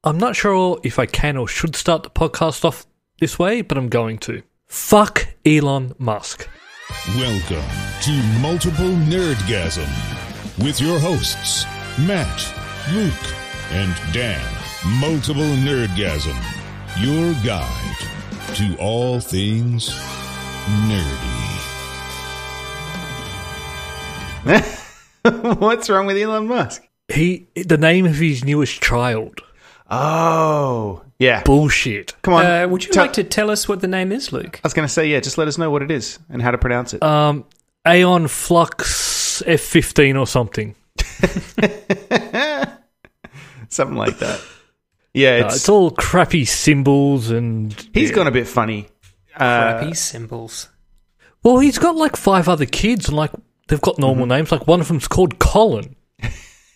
I'm not sure if I can or should start the podcast off this way, but I'm going to. Fuck Elon Musk. Welcome to Multiple Nerdgasm with your hosts, Matt, Luke, and Dan. Multiple Nerdgasm, your guide to all things nerdy. What's wrong with Elon Musk? The name of his newest child. Oh, yeah. Bullshit. Come on. Would you like to tell us what the name is, Luke? I was going to say, yeah, just let us know what it is and how to pronounce it. Aeon Flux F15 or something. Something like that. Yeah, it's all crappy symbols and... He's gone a bit funny. Crappy symbols. Well, he's got like 5 other kids and like they've got normal names. Like one of them's called Colin.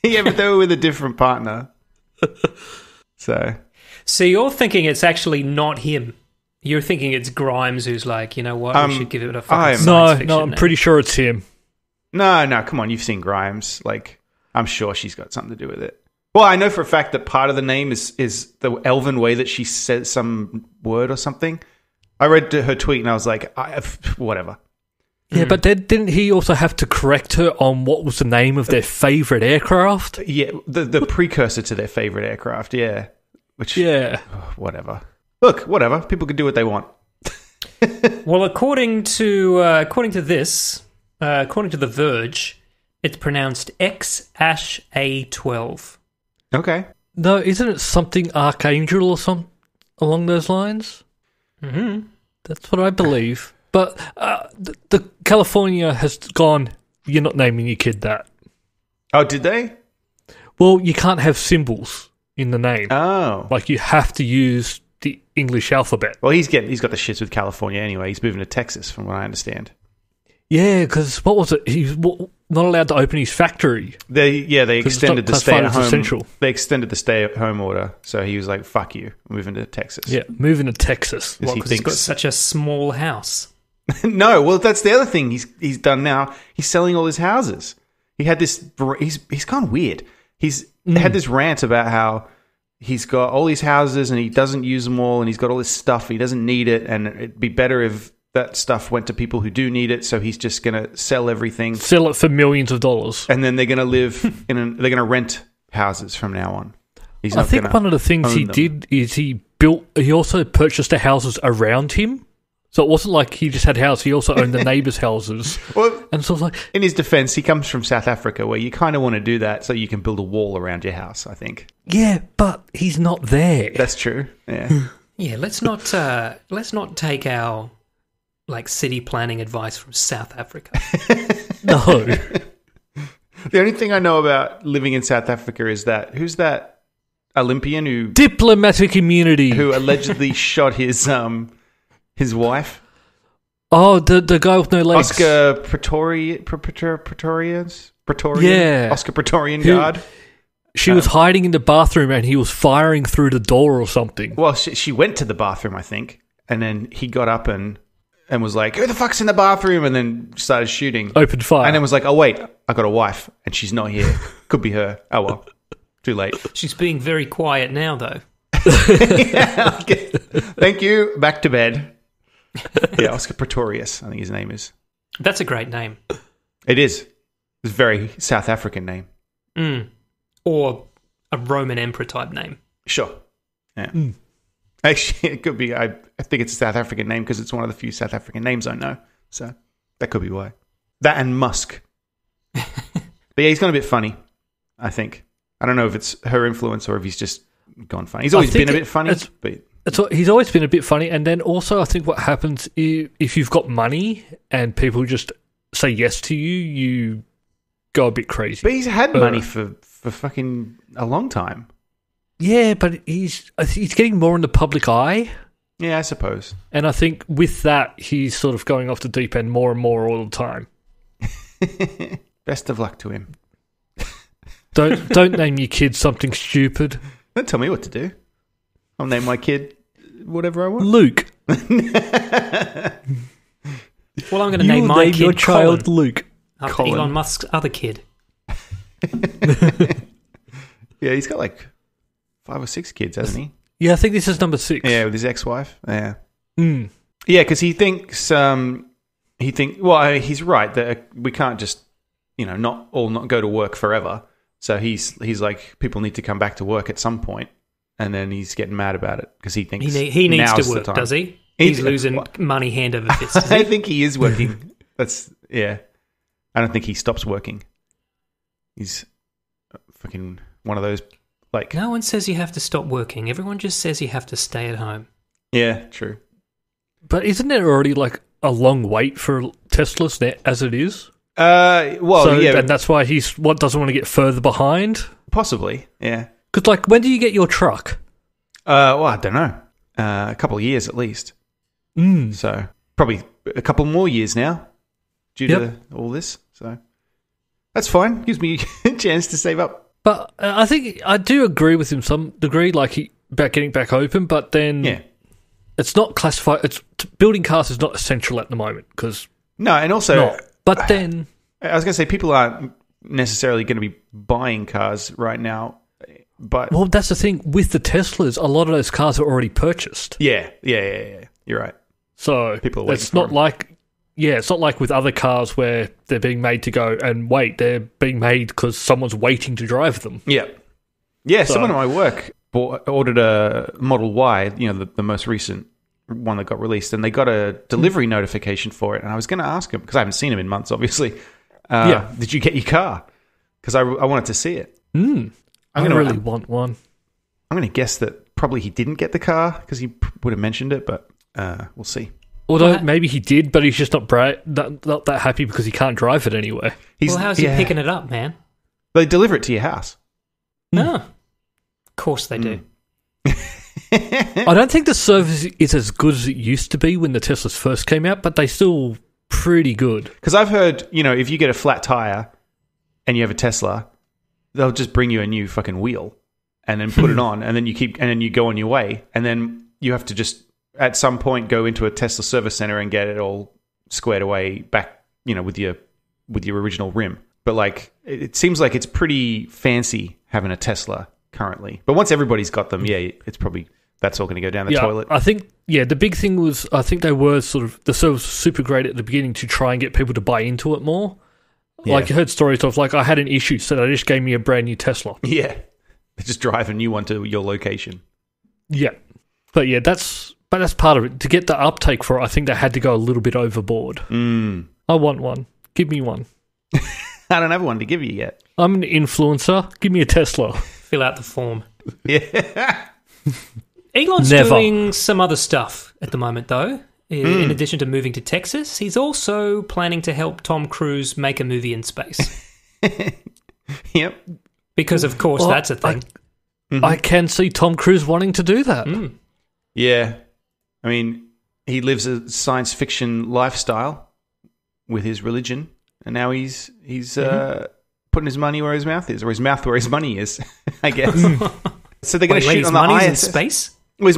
Yeah, but they were with a different partner. So you're thinking it's actually not him. You're thinking it's Grimes who's like, you know what, we should give it a fucking science fiction I'm name. pretty sure it's him. No, come on, you've seen Grimes. Like, I'm sure she's got something to do with it. Well, I know for a fact that part of the name is the elven way that she says some word or something. I read her tweet and I was like, whatever. Yeah, but then didn't he also have to correct her on what was the name of their favourite aircraft? Yeah, the precursor to their favourite aircraft, yeah. Which, whatever. Look, whatever. People can do what they want. Well, according to The Verge, it's pronounced X-A12. Okay. No, isn't it something Archangel or something along those lines? Mm-hmm. That's what I believe. But the California has gone, you're not naming your kid that. Oh, did they? Well, you can't have symbols in the name. Oh. Like, you have to use the English alphabet. Well, he's got the shits with California anyway. He's moving to Texas, from what I understand. Yeah, because what was it? He's not allowed to open his factory. They extended the stay-at-home. Essential. They extended the stay-at-home order, so he was like, "Fuck you, I'm moving to Texas." Yeah, moving to Texas. Because he's got such a small house. No, well, that's the other thing he's done now. He's selling all his houses. He had this. He's gone weird. He's had this rant about how he's got all these houses and he doesn't use them all, and he's got all this stuff. He doesn't need it, and it'd be better if that stuff went to people who do need it. So he's just going to sell everything, sell it for millions of dollars, and then they're going to live they're going to rent houses from now on. I think one of the things he did is he also purchased the houses around him. So it wasn't like he just had houses, he also owned the neighbours' houses. Well, and so like, in his defence, he comes from South Africa, where you kind of want to do that so you can build a wall around your house, I think. Yeah, but he's not there. That's true. Yeah. Yeah, let's not take our city planning advice from South Africa. No. The only thing I know about living in South Africa is that who's that Olympian who diplomatic immunity who allegedly shot his wife? Oh, the guy with no legs. Oscar Pretorian? Yeah. Oscar Pretorian guard. She was hiding in the bathroom and he was firing through the door or something. Well, she went to the bathroom, I think, and then he got up and was like, "Who the fuck's in the bathroom?" and then started shooting. Opened fire. And then was like, "Oh, wait, I got a wife and she's not here. Could be her. Oh, well. Too late." She's being very quiet now, though. Yeah, okay. Thank you. Back to bed. Yeah, Oscar Pretorius, I think his name is. That's a great name. It is. It's a very South African name. Or a Roman emperor type name. Sure. Yeah. Actually, it could be. I think it's a South African name because it's one of the few South African names I know. So that could be why. That and Musk. But yeah, he's gone a bit funny, I think. I don't know if it's her influence or if he's just gone funny. He's always been a bit funny. He's always been a bit funny. And then also I think what happens if you've got money and people just say yes to you, you go a bit crazy. But he's had money for fucking a long time. Yeah, but he's getting more in the public eye. Yeah, I suppose. And I think with that, he's sort of going off the deep end more and more all the time. Best of luck to him. Don't name your kid something stupid. Don't tell me what to do. I'll name my kid whatever I want. Luke. Well, I'm going to name my kid your child Colin, Luke. after Colin. Elon Musk's other kid. Yeah, he's got like 5 or 6 kids, hasn't he? Yeah, I think this is number 6. Yeah, with his ex-wife. Yeah. Mm. Yeah, because he thinks he's right that we can't just not go to work forever. So he's like, people need to come back to work at some point, and then he's getting mad about it because he thinks he needs to work, does he? He's losing money hand over fist. I think he is working. I don't think he stops working. He's fucking one of those like. No one says you have to stop working. Everyone just says you have to stay at home. Yeah, true. But isn't there already like a long wait for Teslas as it is? And that's why he's doesn't want to get further behind. Possibly, yeah. Because like, when do you get your truck? I don't know. A couple of years at least. So probably a couple more years now, due to all this. So that's fine. Gives me a chance to save up. But I think I do agree with him some degree, like about getting back open. But then, it's not classified. Building cars is not essential at the moment because and also, but then I was going to say people aren't necessarily going to be buying cars right now. But that's the thing with the Teslas. A lot of those cars are already purchased. Yeah. You're right. So people are waiting it's not like it's not like with other cars where they're being made to go and wait. They're being made because someone's waiting to drive them. Yeah. So, someone at my work ordered a Model Y, the most recent one that got released, and they got a delivery notification for it. And I was going to ask him, because I haven't seen him in months, obviously. Did you get your car? Because I wanted to see it. I really want one. I'm going to guess that probably he didn't get the car because he would have mentioned it, but we'll see. Although maybe he did, but he's just not that happy because he can't drive it anyway. How's he picking it up, man? They deliver it to your house. No. Of course they do. I don't think the service is as good as it used to be when the Teslas first came out, but they're still pretty good. Because I've heard, if you get a flat tire and you have a Tesla, they'll just bring you a new fucking wheel and then put it on, and then you go on your way, and then you have to just at some point go into a Tesla service center and get it all squared away back, with your original rim. But like, it seems like it's pretty fancy having a Tesla currently. But once everybody's got them, it's probably that's all going to go down the toilet. I think the big thing was I think they were the service was super great at the beginning to try and get people to buy into it more. Yeah. Like, you heard stories of, like, I had an issue, so they just gave me a brand new Tesla. Yeah. They just drive a new one to your location. Yeah. But that's part of it. To get the uptake for it, I think they had to go a little bit overboard. I want one. Give me one. I don't have one to give you yet. I'm an influencer. Give me a Tesla. Fill out the form. Yeah. Elon's doing some other stuff at the moment, though. In addition to moving to Texas, he's also planning to help Tom Cruise make a movie in space. Yep. Because, of course, that's a thing. I can see Tom Cruise wanting to do that. Yeah. I mean, he lives a science fiction lifestyle with his religion, and now he's putting his money where his mouth is, or his mouth where his money is, I guess. So they're going to shoot on the ISS. In space? Well,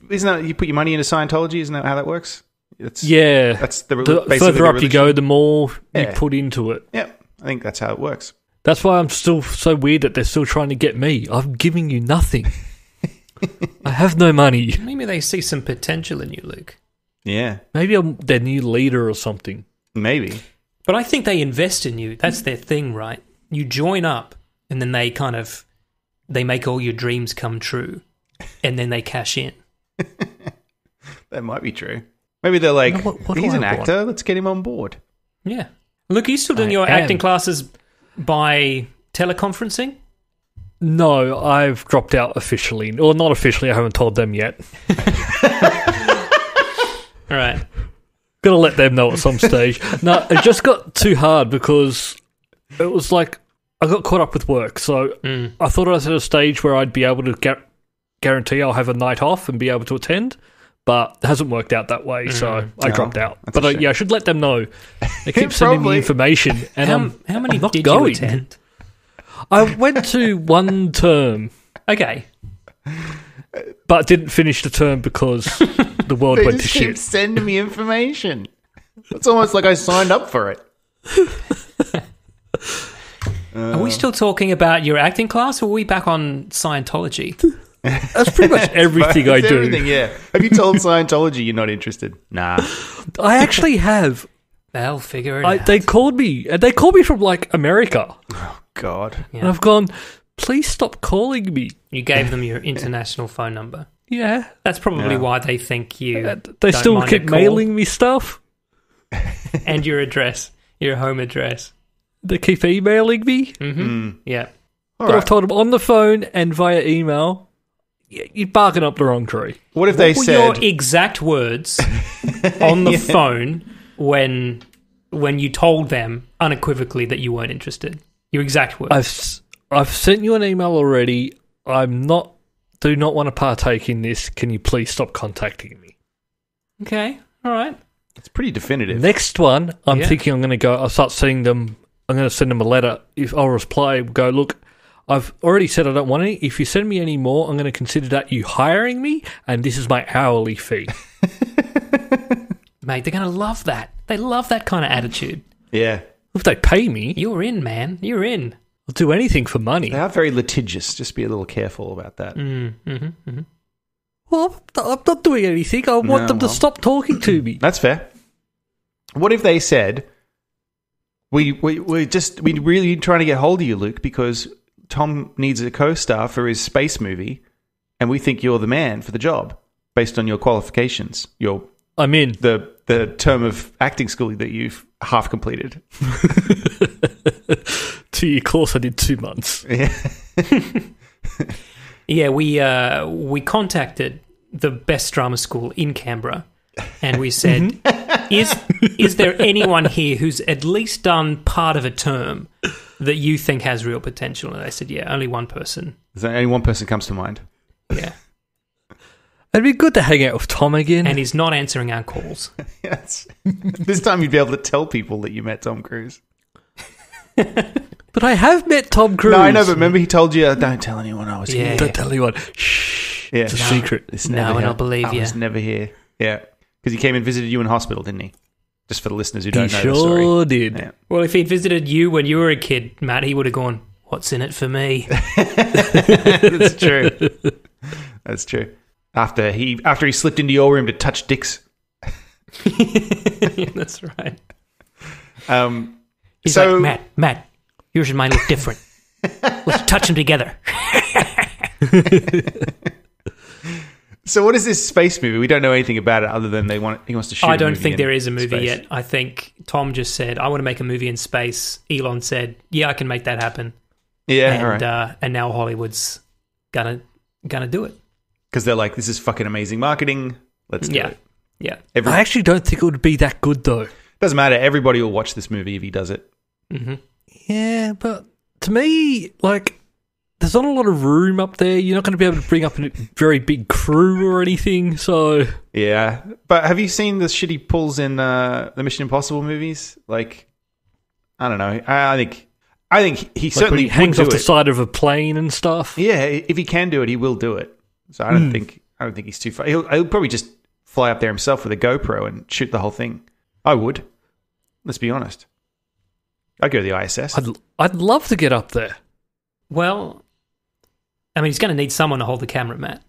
isn't that you put your money into Scientology? Isn't that how that works? That's the further up you go, the more you put into it. Yeah, I think that's how it works. That's why I'm still so weird that they're still trying to get me. I'm giving you nothing. I have no money. Maybe they see some potential in you, Luke. Yeah. Maybe I'm their new leader or something. Maybe. But I think they invest in you. That's their thing, right? You join up, and then they make all your dreams come true, and then they cash in. That might be true. Maybe they're like, he's an actor, let's get him on board. Yeah. Look, are you still doing your acting classes by teleconferencing? No, I've dropped out officially. Or not officially, I haven't told them yet. All right. Gotta let them know at some stage. No, it just got too hard because it was like I got caught up with work. So I thought I was at a stage where I'd be able to guarantee I'll have a night off and be able to attend, but it hasn't worked out that way, so I dropped out. But I should let them know. They keep sending me information, and how many not did going. you attend? I went to one term. Okay. But didn't finish the term because the world went to shit. Keep sending me information. It's almost like I signed up for it. Are we still talking about your acting class, or are we back on Scientology? That's pretty much everything I It's do. everything, yeah. Have you told Scientology you're not interested? Nah. I actually have. They'll figure it out. They called me, and they called me from like America, God. and I've gone, please stop calling me. You gave them your international phone number. Yeah, That's probably Yeah. why they think you. they don't still mind a keep call. mailing me stuff. And your address, your home address. They keep emailing me, Yeah. All but right. I've told them on the phone and via email. You're barking up the wrong tree. What if they What were said... your exact words on the phone when you told them unequivocally that you weren't interested? Your exact words. I've sent you an email already. Do not want to partake in this. Can you please stop contacting me? Okay. All right. It's pretty definitive. Next one, I'm Yeah. thinking I'll start seeing them. I'm going to send them a letter. If I'll reply, go, look, I've already said I don't want any. If you send me any more, I'm going to consider that you hiring me, and this is my hourly fee. Mate, they're going to love that. They love that kind of attitude. Yeah. If they pay me, You're in, man. You're in. I'll do anything for money. They are very litigious. Just be a little careful about that. Well, I'm not doing anything. I want them to stop talking to me. That's fair. What if they said, we're really trying to get hold of you, Luke, because Tom needs a co-star for his space movie, and we think you're the man for the job based on your qualifications, I'm in. the term of acting school that you've half completed. 2-year course I did 2 months. Yeah, we contacted the best drama school in Canberra, and we said, is there anyone here who's at least done part of a term that you think has real potential? And they said, yeah, only one person. Is there only one person comes to mind? Yeah, It'd be good to hang out with Tom again. and he's not answering our calls. Yes. This time you'd be able to tell people that you met Tom Cruise. But I have met Tom Cruise. No, I know, but remember he told you, don't tell anyone I was Yeah. here. Don't tell anyone. Shh. Yeah. It's a secret. It's No never one here. will believe I you. was never here. Yeah. Because he came and visited you in hospital, didn't he? Just for the listeners who He don't know the story. sure did. Yeah. Well, if he'd visited you when you were a kid, Matt, he would have gone, what's in it for me? That's true. That's true. After he slipped into your room to touch dicks. Yeah, that's right. He's So- like, Matt, yours and mine look different. Let's touch them together. So what is this space movie? We don't know anything about it other than he wants to shoot. I a don't movie think in there is a movie space. yet. I think Tom just said, I want to make a movie in space. Elon said, yeah, I can make that happen. Yeah, And all right. and now Hollywood's gonna do it. Because they're like, this is fucking amazing marketing. Let's do Yeah. it. Yeah. I actually don't think it would be that good, though. Doesn't matter. Everybody will watch this movie if he does it. Yeah, but to me, like, there's not a lot of room up there. You're not going to be able to bring up a very big crew or anything, so... Yeah. But have you seen the shit he pulls in the Mission Impossible movies? Like, I don't know. I think he Like certainly when he hangs would off do the it. side of a plane and stuff. Yeah, if he can do it, he will do it. So I don't think he's too far. He'll probably just fly up there himself with a GoPro and shoot the whole thing. I would. Let's be honest. I'd go to the ISS. I'd love to get up there. Well, I mean, he's going to need someone to hold the camera, Matt.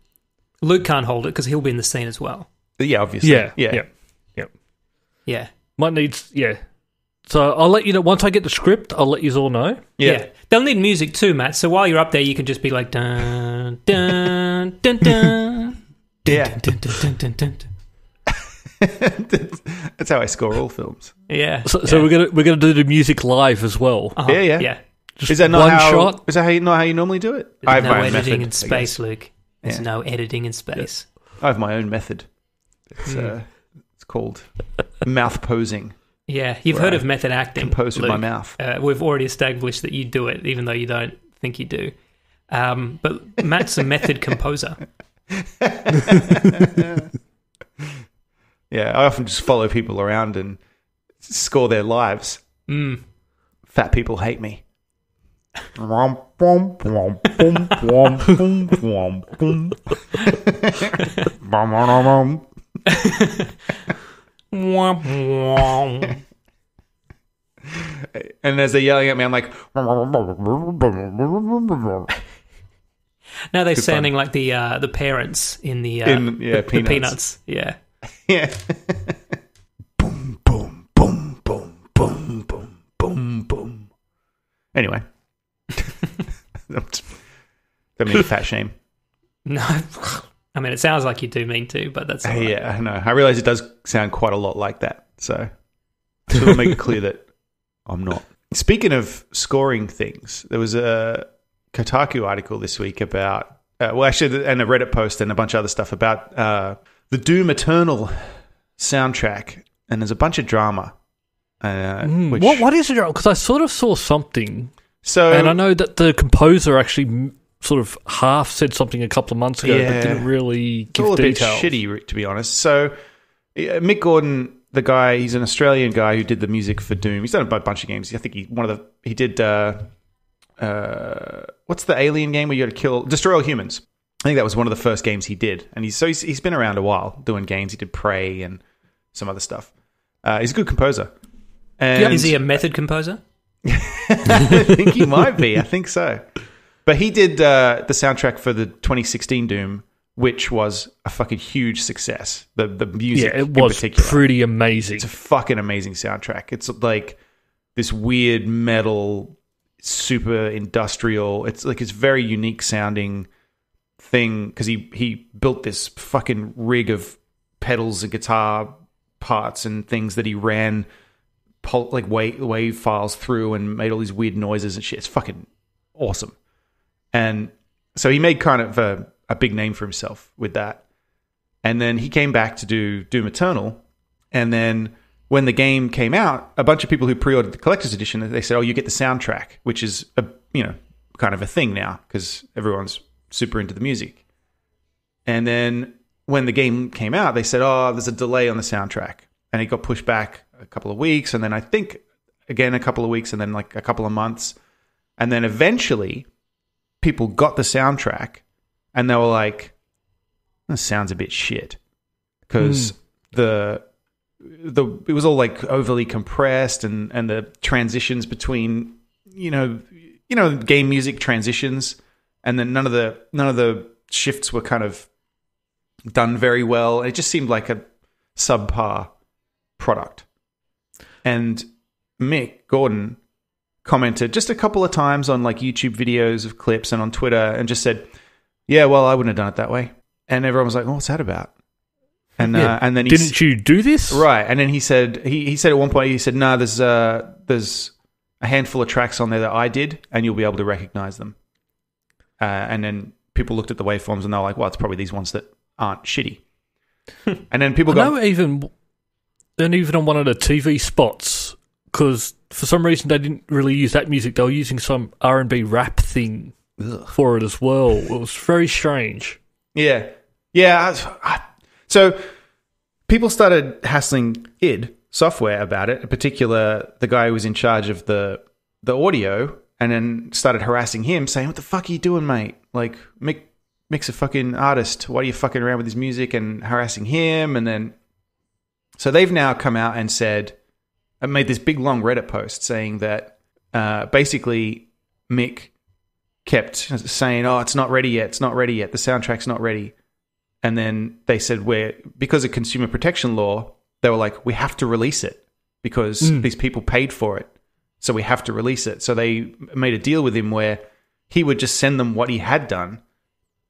Luke can't hold it because he'll be in the scene as well. Yeah, obviously. Yeah. Yeah. Might need... Yeah. So I'll let you know. Once I get the script, I'll let you all know. Yeah. They'll need music too, Matt. So while you're up there, you can just be like, dun, dun, dun, dun. Yeah. Dun, dun, dun, dun, dun, dun. That's how I score all films. Yeah. So we're gonna do the music live as well. Uh-huh. Yeah. Yeah. Just Is that not one how? shot? Is that not how you normally do it? There's no my own editing method, in I space, guess. Luke. There's Yeah. no editing in space. I have my own method. It's called mouth posing. Yeah. You've Where heard I of method acting. compose with my Luke. mouth. We've already established that you do it, even though you don't think you do. But Matt's a method composer. Yeah, I often just follow people around and score their lives. Fat people hate me. And as they're yelling at me, I'm like, now they're sounding like the parents in the Peanuts. Yeah. Yeah. Boom, boom, boom, boom, boom, boom, boom, boom. Anyway. Don't mean to fat shame. No. I mean, it sounds like you do mean to, but that's all right. Yeah, I know. I realize it does sound quite a lot like that. So I'll make it clear that I'm not. Speaking of scoring things, there was a Kotaku article this week about, and a Reddit post and a bunch of other stuff about the Doom Eternal soundtrack, and there's a bunch of drama. What is it? Because I sort of saw something, so, and I know that the composer actually sort of half said something a couple of months ago, but didn't really give all details. A bit shitty, to be honest. So Mick Gordon, the guy, he's an Australian guy who did the music for Doom. He's done a bunch of games. I think he did what's the alien game where you got to destroy all humans? I think that was one of the first games he did, and he's been around a while doing games. He did Prey and some other stuff. He's a good composer. And is he a method composer? I think he might be. I think so. But he did the soundtrack for the 2016 Doom, which was a fucking huge success. The music, it was in particular, pretty amazing. It's a fucking amazing soundtrack. It's like this weird metal, super industrial. It's like it's very unique sounding thing because he built this fucking rig of pedals and guitar parts and things that he ran like wave files through and made all these weird noises and shit. It's fucking awesome. And so he made kind of a big name for himself with that. And then he came back to do Doom Eternal. And then when the game came out, a bunch of people who pre-ordered the collector's edition, they said, "Oh, you get the soundtrack," which is kind of a thing now because everyone's super into the music. And then when the game came out, they said, "Oh, there's a delay on the soundtrack," and it got pushed back a couple of weeks, and then I think again a couple of weeks, and then like a couple of months, and then eventually people got the soundtrack and they were like, "This sounds a bit shit," because it was all like overly compressed and the transitions between game music transitions, and then none of the shifts were kind of done very well. It just seemed like a subpar product. And Mick Gordon commented just a couple of times on like YouTube videos of clips and on Twitter and just said, "Yeah, well, I wouldn't have done it that way." And everyone was like, "Oh, what's that about?" And then didn't you do this? Right. And then he said at one point, he said, "No, there's a handful of tracks on there that I did, and you'll be able to recognize them." And then people looked at the waveforms and they were like, "Well, it's probably these ones that aren't shitty." And then people even on one of the TV spots, because for some reason they didn't really use that music. They were using some R&B rap thing for it as well. It was very strange. Yeah. So people started hassling id Software about it, in particular the guy who was in charge of the audio, and then started harassing him, saying, "What the fuck are you doing, mate? Like, Mick's a fucking artist. Why are you fucking around with his music?" And harassing him. And then so they've now come out and said, I made this big long Reddit post saying that basically Mick kept saying, "Oh, it's not ready yet. It's not ready yet. The soundtrack's not ready." And then they said, because of consumer protection law, they were like, "We have to release it because these people paid for it. So we have to release it." So they made a deal with him where he would just send them what he had done,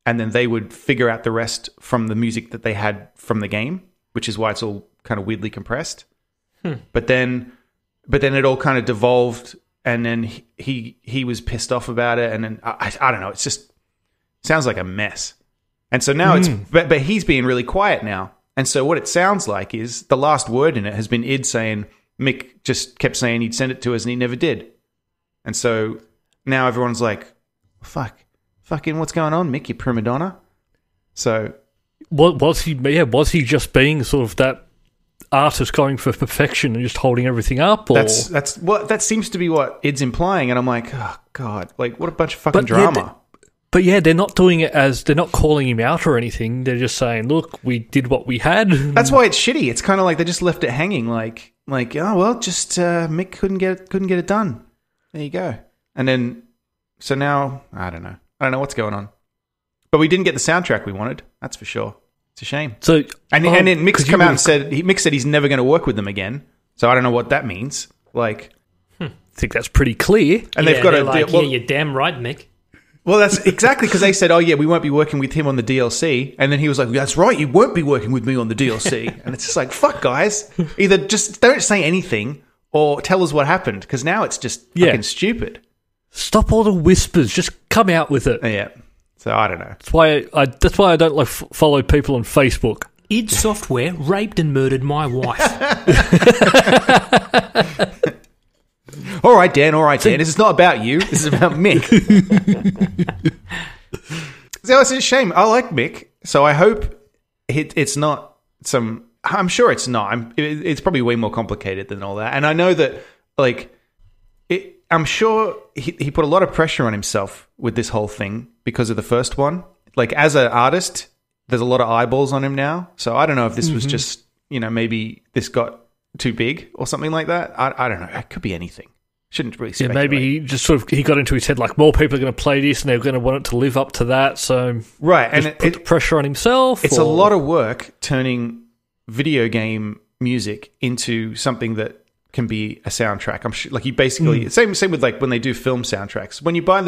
and then they would figure out the rest from the music that they had from the game, which is why it's all kind of weirdly compressed. But then it all kind of devolved, and then he was pissed off about it, and then I don't know. It's just sounds like a mess. And so now but he's being really quiet now. And so what it sounds like is the last word in it has been id saying Mick just kept saying he'd send it to us and he never did. And so now everyone's like, fucking what's going on, Mick, you prima donna? So was he just being sort of that artist going for perfection and just holding everything up? Or? That's what that seems to be what id's implying. And I'm like, oh God, like what a bunch of fucking drama. But yeah, they're not doing it they're not calling him out or anything. They're just saying, "Look, we did what we had." That's why it's shitty. It's kind of like they just left it hanging. Like like, oh well, just Mick couldn't get it done. There you go. And then, so now I don't know what's going on. But we didn't get the soundtrack we wanted. That's for sure. It's a shame. So and then Mick's come out and said Mick said he's never going to work with them again. So I don't know what that means. Like, I think that's pretty clear. And they've got to like, yeah, you're damn right, Mick. Well, that's exactly because they said, oh, yeah, we won't be working with him on the DLC. And then he was like, that's right, you won't be working with me on the DLC. And it's just like, fuck, guys. Either just don't say anything or tell us what happened, because now it's just fucking stupid. Stop all the whispers. Just come out with it. Yeah. So I don't know. That's why I don't like follow people on Facebook. id Software raped and murdered my wife. All right, Dan. This is not about you. This is about Mick. So it's a shame. I like Mick, so I hope it's not some... I'm sure it's not. It's probably way more complicated than all that. And I know that, like... I'm sure he put a lot of pressure on himself with this whole thing because of the first one. Like, as an artist, there's a lot of eyeballs on him now. So I don't know if this was just, maybe this got too big or something like that. I don't know. It could be anything. Shouldn't really speculate. Maybe he just he got into his head like, more people are going to play this and they're going to want it to live up to that. So right, and put the pressure on himself. It's a lot of work turning video game music into something that can be a soundtrack. I'm sure, like, you basically same with like when they do film soundtracks. When you buy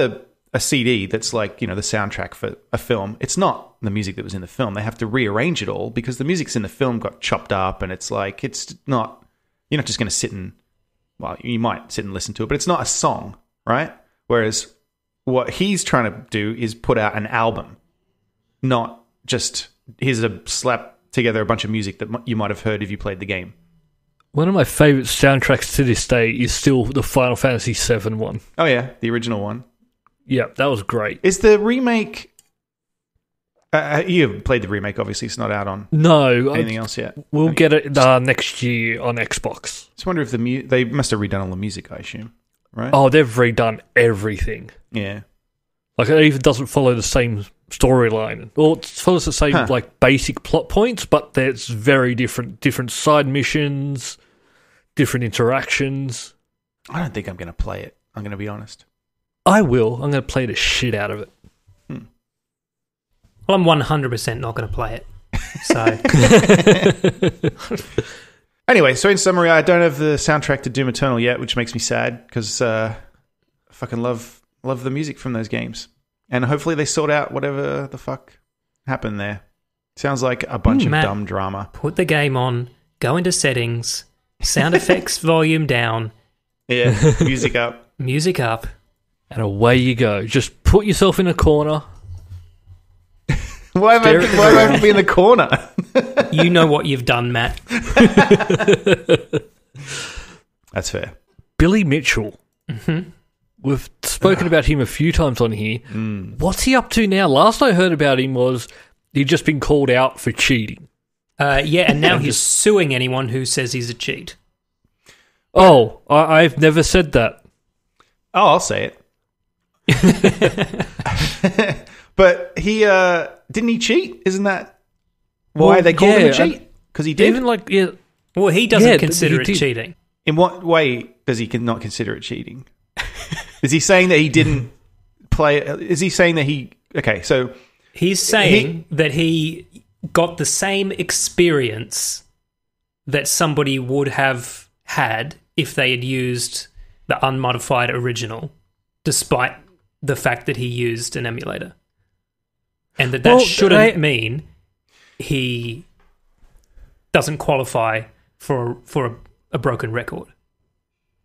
a CD that's like, the soundtrack for a film, it's not the music that was in the film. They have to rearrange it all because the music's in the film got chopped up, and it's like, it's not, you're not just going to sit and, well, you might sit and listen to it, but it's not a song, right? Whereas what he's trying to do is put out an album, not just here's a slap together a bunch of music that you might have heard if you played the game. One of my favourite soundtracks to this day is still the Final Fantasy VII one. Oh, yeah, the original one. Yeah, that was great. Is the remake... you haven't played the remake, obviously. It's not out on anything else yet. We'll get it next year on Xbox. Just wonder if they must have redone all the music, I assume, right? Oh, they've redone everything. Yeah. Like, it even doesn't follow the same storyline. Well, it follows the same like basic plot points, but there's very different side missions, different interactions. I don't think I'm going to play it. I'm going to be honest. I will. I'm going to play the shit out of it. Well, I'm 100% not going to play it. So anyway, so in summary, I don't have the soundtrack to Doom Eternal yet, which makes me sad because I fucking love the music from those games. And hopefully they sort out whatever the fuck happened there. Sounds like a bunch of dumb drama. Put the game on, go into settings, sound effects volume down. Yeah, music up. Music up. And away you go. Just put yourself in a corner. Why am I have to be in the corner? You know what you've done, Matt. That's fair. Billy Mitchell. Mm-hmm. We've spoken about him a few times on here. What's he up to now? Last I heard about him was he'd just been called out for cheating. Yeah, and now he's suing anyone who says he's a cheat. Oh, I've never said that. Oh, I'll say it. But he didn't he cheat? Isn't that why they called him a cheat? Because he did. Even like, yeah. Well, he doesn't consider it cheating. In what way does he not consider it cheating? Is he saying that he didn't play? Is he saying that he? Okay, so he's saying that he got the same experience that somebody would have had if they had used the unmodified original, despite the fact that he used an emulator, and that shouldn't mean he doesn't qualify for a broken record.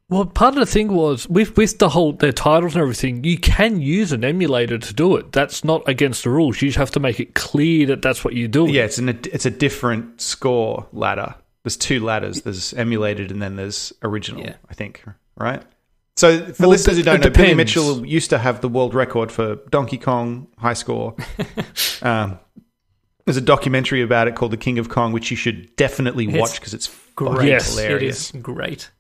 Well, part of the thing was with their titles and everything, you can use an emulator to do it. That's not against the rules. You just have to make it clear that that's what you're doing. Yeah, it's a different score ladder. There's two ladders. There's emulated and then there's original, I think, right? So for listeners who don't know, Billy Mitchell used to have the world record for Donkey Kong high score. There's a documentary about it called The King of Kong, which you should definitely watch because it's great. Yes, hilarious. It is great.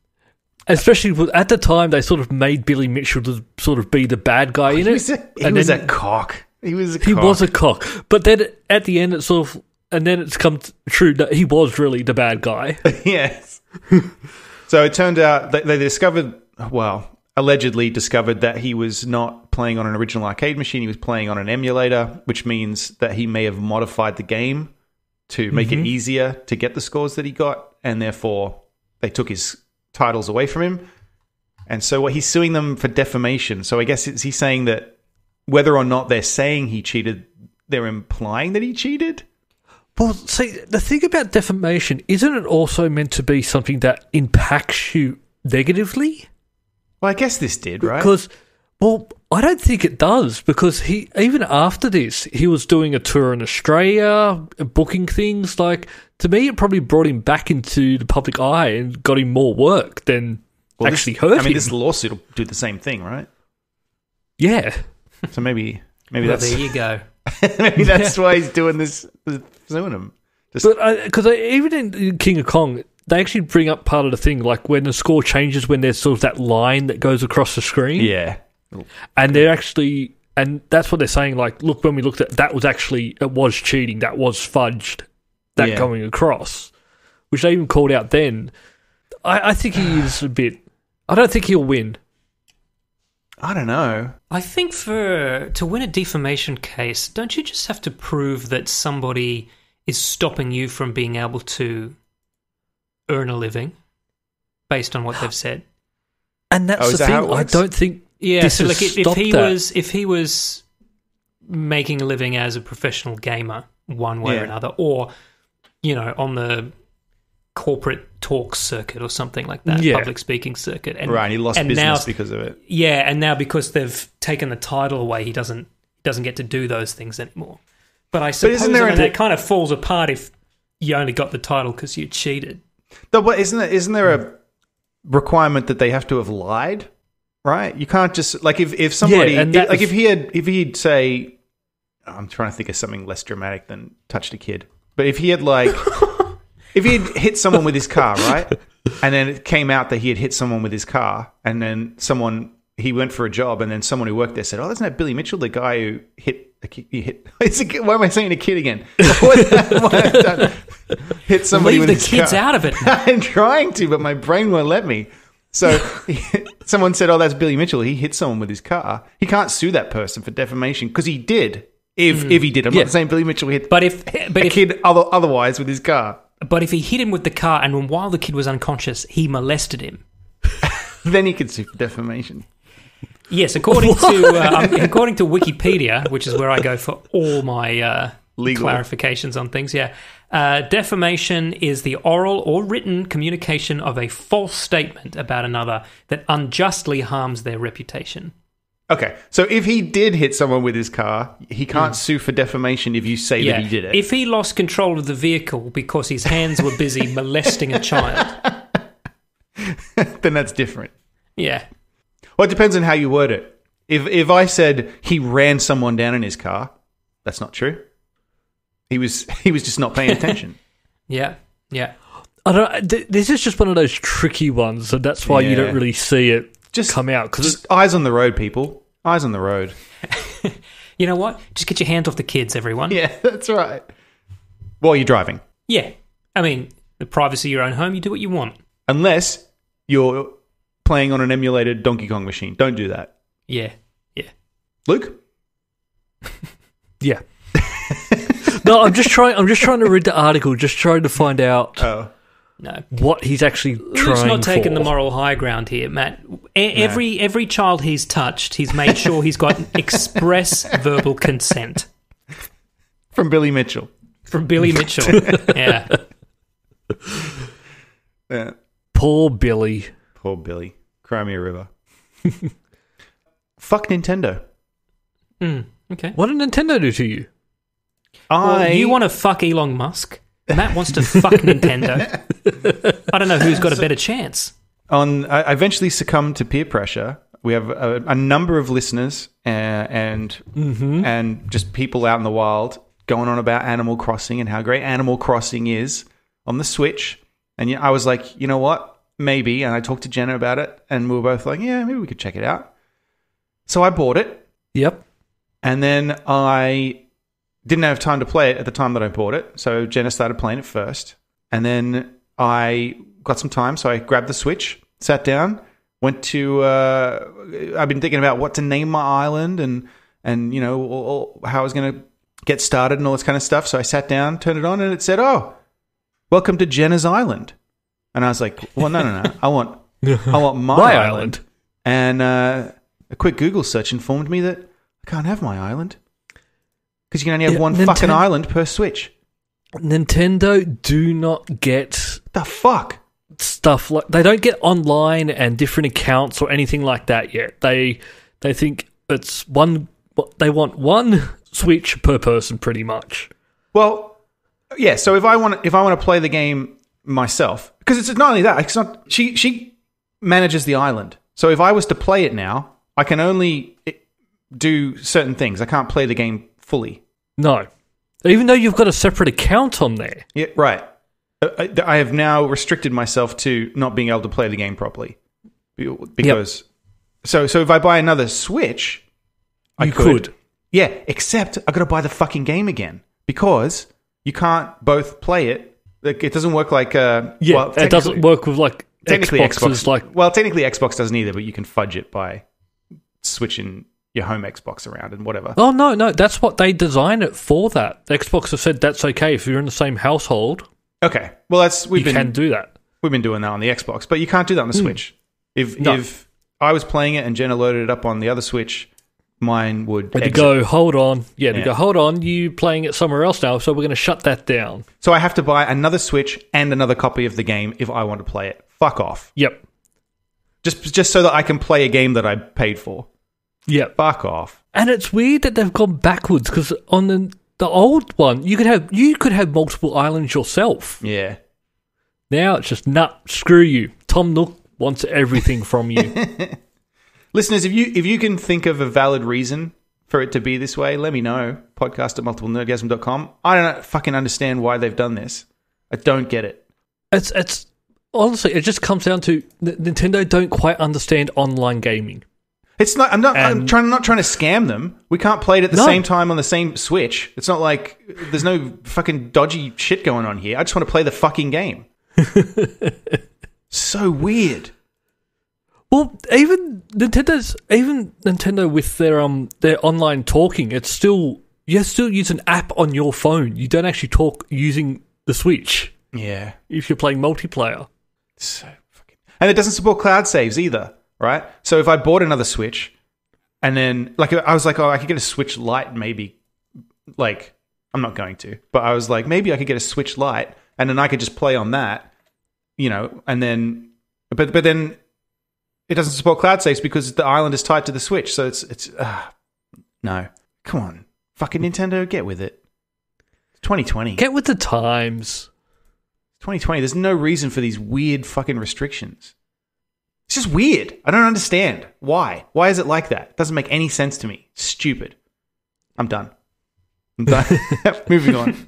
Especially at the time, they sort of made Billy Mitchell to sort of be the bad guy in it. He was a cock. He was a cock. But then at the end, it's sort of... And then it's come true that he was really the bad guy. Yes. So it turned out that they discovered, well, allegedly discovered that he was not playing on an original arcade machine. He was playing on an emulator, which means that he may have modified the game to make it easier to get the scores that he got, and therefore they took his titles away from him. And so he's suing them for defamation. So I guess he's saying that whether or not they're saying he cheated, they're implying that he cheated? Well, see, the thing about defamation, isn't it also meant to be something that impacts you negatively? Well, I guess this did, right? Because, well, I don't think it does, because he, even after this, he was doing a tour in Australia, booking things. Like, to me, it probably brought him back into the public eye and got him more work than actually hurt him. I mean, this lawsuit will do the same thing, right? Yeah. So maybe Well, that's... there you go. maybe that's why he's doing this, suing him. But because even in King of Kong, they actually bring up part of the thing, like when the score changes, when there's sort of that line that goes across the screen. Yeah. And they're actually, and that's what they're saying, like, look, when we looked at that was actually, it was cheating, that was fudged, that going across, which they even called out then. I think he is a bit, I don't think he'll win. I don't know. I think to win a defamation case, don't you just have to prove that somebody is stopping you from being able to earn a living based on what they've said? And that's the thing. I don't think. Yeah, this so like has if he was making a living as a professional gamer, one way or another, or on the corporate talk circuit or something like that, public speaking circuit, and he lost business because of it. Yeah, and now because they've taken the title away, he doesn't get to do those things anymore. But I suppose that kind of falls apart if you only got the title because you cheated. No, but isn't there a requirement that they have to have lied? Right? You can't just like if somebody if he'd say, I'm trying to think of something less dramatic than touched a kid, but if he had like if he had hit someone with his car, right, and then it came out that he had hit someone with his car, and then he went for a job, and then someone who worked there said, "Oh, isn't that Billy Mitchell, the guy who hit a kid?" Why am I saying a kid again? Hit somebody with his car. Leave the kids out of it. I'm trying to, but my brain won't let me. So someone said, "Oh, that's Billy Mitchell. He hit someone with his car." He can't sue that person for defamation because he did. If he did, I'm not saying Billy Mitchell hit a kid otherwise with his car. But if he hit him with the car and while the kid was unconscious, he molested him, then he could sue for defamation. Yes, according to Wikipedia, which is where I go for all my legal clarifications on things. Yeah. Defamation is the oral or written communication of a false statement about another that unjustly harms their reputation. Okay, so if he did hit someone with his car, he can't sue for defamation if you say that he did it. If he lost control of the vehicle because his hands were busy molesting a child, then that's different. Yeah. Well, it depends on how you word it. If I said he ran someone down in his car, that's not true. He was just not paying attention. Yeah. I don't. This is just one of those tricky ones, and that's why you don't really see it come out. Just eyes on the road, people. Eyes on the road. You know what? Just get your hands off the kids, everyone. Yeah, that's right. While you're driving. Yeah. I mean, the privacy of your own home, you do what you want. Unless you're playing on an emulated Donkey Kong machine. Don't do that. Yeah. Luke? Yeah. No, I'm just trying to read the article, just trying to find out what he's actually trying for. Luke's not taking the moral high ground here, Matt. Every child he's touched, he's made sure he's got express verbal consent. From Billy Mitchell. Yeah. Poor Billy. Cry me a river. Fuck Nintendo. Okay. What did Nintendo do to you? You want to fuck Elon Musk? Matt wants to fuck Nintendo. I don't know who's got a better chance. I eventually succumbed to peer pressure. We have a number of listeners and just people out in the wild going on about Animal Crossing and how great Animal Crossing is on the Switch. And I was like, you know what? Maybe. And I talked to Jenna about it, and we were both like, yeah, maybe we could check it out. So I bought it. Yep. And then I didn't have time to play it at the time that I bought it. So Jenna started playing it first. And then I got some time, so I grabbed the Switch, sat down, went to. I've been thinking about what to name my island and how I was going to get started and all this kind of stuff. So I sat down, turned it on, and it said, "Oh, welcome to Jenna's Island." And I was like, "Well, no. I want my island." And a quick Google search informed me that I can't have my island because you can only have one fucking island per Switch. Nintendo do not get the fuck stuff like they don't get online and different accounts or anything like that yet. They think it's one. They want one Switch per person, pretty much. Well, yeah. So if I want to play the game myself, because it's not only that, it's not. She manages the island. So if I was to play it now, I can only do certain things. I can't play the game fully. No. Even though you've got a separate account on there. Yeah, right. I have now restricted myself to not being able to play the game properly. Because... Yep. So if I buy another Switch... I could. Yeah, except I got to buy the fucking game again. Because you can't both play it. It doesn't work like... it doesn't work with like... Technically, Xbox like... Well, technically Xbox doesn't either, but you can fudge it by switching your home Xbox around and whatever. Oh, no, that's what they design it for that. Xbox have said that's okay if you're in the same household. Okay. Well, you can do that. We've been doing that on the Xbox, but you can't do that on the Switch. If I was playing it and Jenna loaded it up on the other Switch, mine would exit. Go, hold on. Go, hold on, you playing it somewhere else now, so we're going to shut that down. So I have to buy another Switch and another copy of the game if I want to play it. Fuck off. Yep. Just so that I can play a game that I paid for. Yep. Fuck off. And it's weird that they've gone backwards because on the old one, you could have multiple islands yourself. Yeah. Now it's just screw you. Tom Nook wants everything from you. Listeners, if you can think of a valid reason for it to be this way, let me know. podcast@multiplenerdgasm.com. I don't fucking understand why they've done this. I don't get it. It's honestly, it just comes down to Nintendo don't quite understand online gaming. It's not. I'm not trying to scam them. We can't play it at the same time on the same Switch. It's not like there's no fucking dodgy shit going on here. I just want to play the fucking game. So weird. Well, even Nintendo with their online talking, you still use an app on your phone. You don't actually talk using the Switch. Yeah. If you're playing multiplayer. So fucking... And it doesn't support cloud saves either. Right? So if I bought another Switch and then I was like, oh, I could get a Switch Lite maybe. Like, I'm not going to. But I was like, maybe I could get a Switch Lite and then I could just play on that, and then but then it doesn't support cloud saves because the island is tied to the Switch. So it's no. Come on. Fucking Nintendo, get with it. It's 2020. Get with the times. 2020. There's no reason for these weird fucking restrictions. It's just weird. I don't understand. Why? Why is it like that? It doesn't make any sense to me. Stupid. I'm done. Moving on.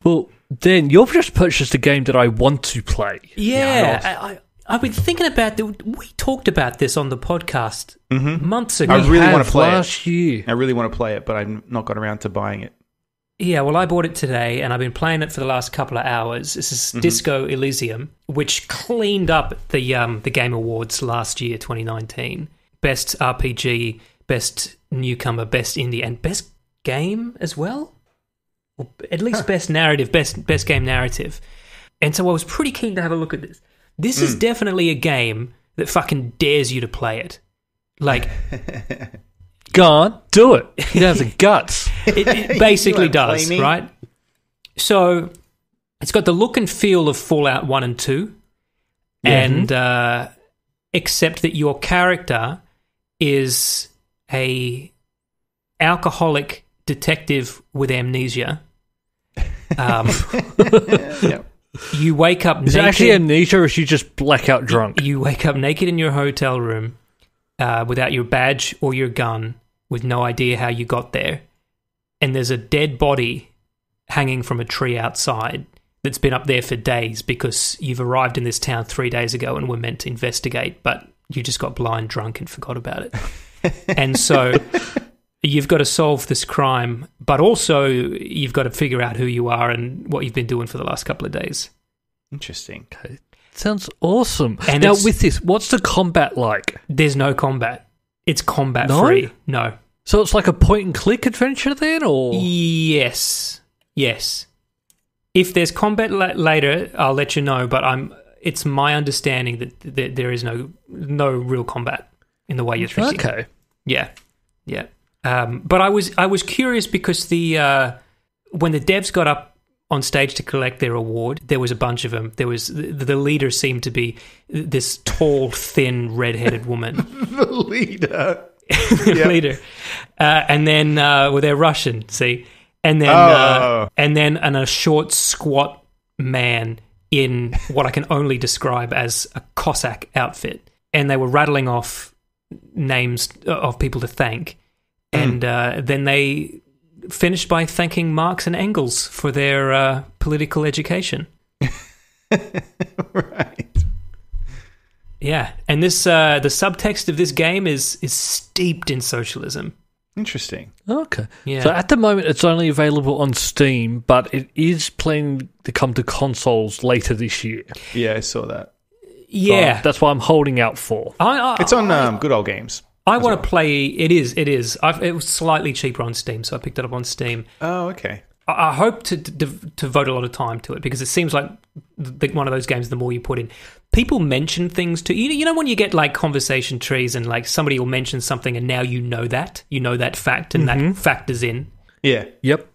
Well, Dan, you've just purchased a game that I want to play. Yeah. I've been thinking about that. We talked about this on the podcast months ago. I really want to play last year. I really want to play it, but I've not got around to buying it. Yeah, well, I bought it today, and I've been playing it for the last couple of hours. This is Disco Elysium, which cleaned up the Game Awards last year, 2019. Best RPG, Best Newcomer, Best Indie, and Best Game as well? Or at least Best Narrative, Best Game Narrative. And so I was pretty keen to have a look at this. This is definitely a game that fucking dares you to play it. Like... Go on, do it. It has the guts. It basically does, right? So it's got the look and feel of Fallout 1 and 2, and except that your character is a alcoholic detective with amnesia. You wake up naked. Is it actually amnesia or is she just blackout drunk? You wake up naked in your hotel room without your badge or your gun, with no idea how you got there. And there's a dead body hanging from a tree outside that's been up there for days because you've arrived in this town 3 days ago and were meant to investigate, but you just got blind drunk and forgot about it. And so you've got to solve this crime, but also you've got to figure out who you are and what you've been doing for the last couple of days. Interesting. Okay. Sounds awesome. And now, with this, what's the combat like? There's no combat. It's combat free. No. So it's like a point-and-click adventure then, or? Yes. If there's combat later, I'll let you know, but it's my understanding that there is no real combat in the way you're thinking. Okay. Yeah. But I was curious because when the devs got up on stage to collect their award, there was a bunch of them. There was the leader seemed to be this tall, thin, red-headed woman. The leader. Leader. And then they're Russian, see? And then and a short, squat man in what I can only describe as a Cossack outfit. And they were rattling off names of people to thank. And then they finished by thanking Marx and Engels for their political education. Right. Yeah, and this the subtext of this game is steeped in socialism. Interesting. Okay. Yeah. So at the moment, it's only available on Steam, but it is planning to come to consoles later this year. Yeah, I saw that. Yeah, So that's why I'm holding out for. It's on Good Old Games. I want to play. It is. It was slightly cheaper on Steam, so I picked it up on Steam. Oh, okay. I hope to devote a lot of time to it because it seems like one of those games. The more you put in, people mention things to you. You know when you get like conversation trees and like somebody will mention something and now you know that fact and that factors in. Yeah. Yep.